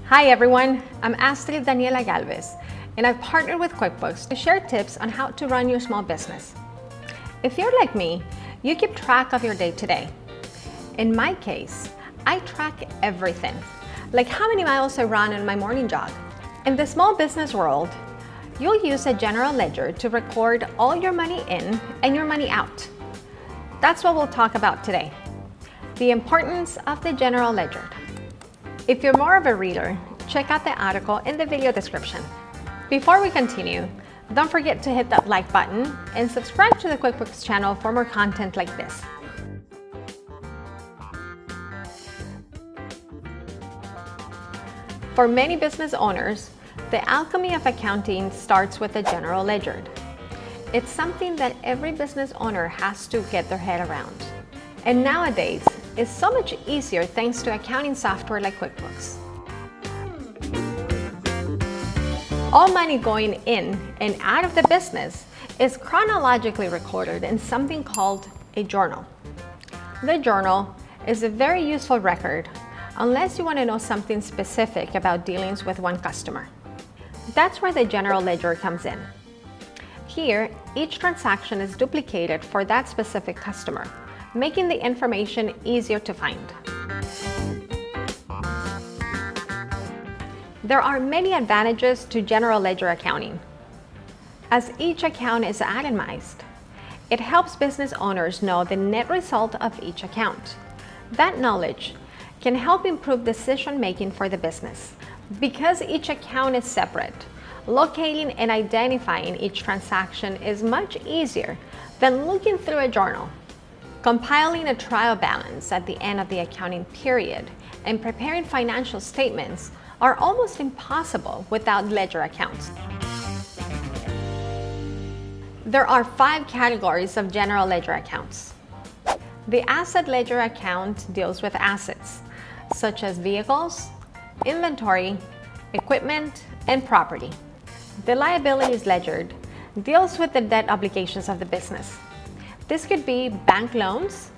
Hi everyone, I'm Astrid Daniela Galvez, and I've partnered with QuickBooks to share tips on how to run your small business. If you're like me, you keep track of your day-to-day. In my case, I track everything, like how many miles I run on my morning jog. In the small business world, you'll use a general ledger to record all your money in and your money out. That's what we'll talk about today, the importance of the general ledger. If you're more of a reader, check out the article in the video description. Before we continue, don't forget to hit that like button and subscribe to the QuickBooks channel for more content like this. For many business owners, the alchemy of accounting starts with the general ledger. It's something that every business owner has to get their head around. And nowadays, it's so much easier thanks to accounting software like QuickBooks. All money going in and out of the business is chronologically recorded in something called a journal. The journal is a very useful record unless you want to know something specific about dealings with one customer. That's where the general ledger comes in. Here, each transaction is duplicated for that specific customer, making the information easier to find. There are many advantages to general ledger accounting. As each account is itemized, it helps business owners know the net result of each account. That knowledge can help improve decision-making for the business. Because each account is separate, locating and identifying each transaction is much easier than looking through a journal. Compiling a trial balance at the end of the accounting period and preparing financial statements are almost impossible without ledger accounts. There are 5 categories of general ledger accounts. The asset ledger account deals with assets, such as vehicles, inventory, equipment, and property. The liabilities ledger deals with the debt obligations of the business. This could be bank loans,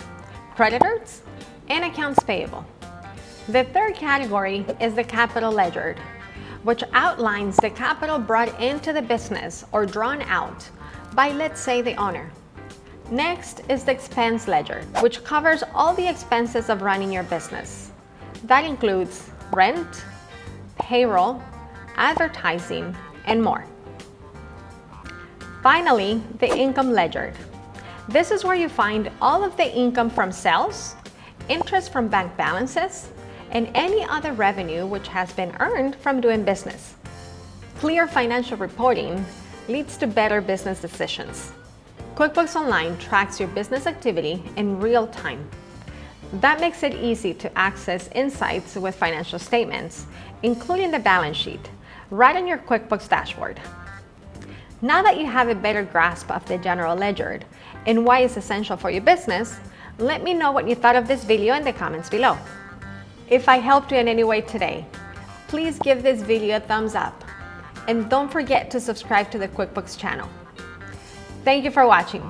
creditors, and accounts payable. The third category is the capital ledger, which outlines the capital brought into the business or drawn out by, let's say, the owner. Next is the expense ledger, which covers all the expenses of running your business. That includes rent, payroll, advertising, and more. Finally, the income ledger. This is where you find all of the income from sales, interest from bank balances, and any other revenue which has been earned from doing business. Clear financial reporting leads to better business decisions. QuickBooks Online tracks your business activity in real time. That makes it easy to access insights with financial statements, including the balance sheet, right on your QuickBooks dashboard. Now that you have a better grasp of the general ledger and why it's essential for your business, let me know what you thought of this video in the comments below. If I helped you in any way today, please give this video a thumbs up and don't forget to subscribe to the QuickBooks channel. Thank you for watching.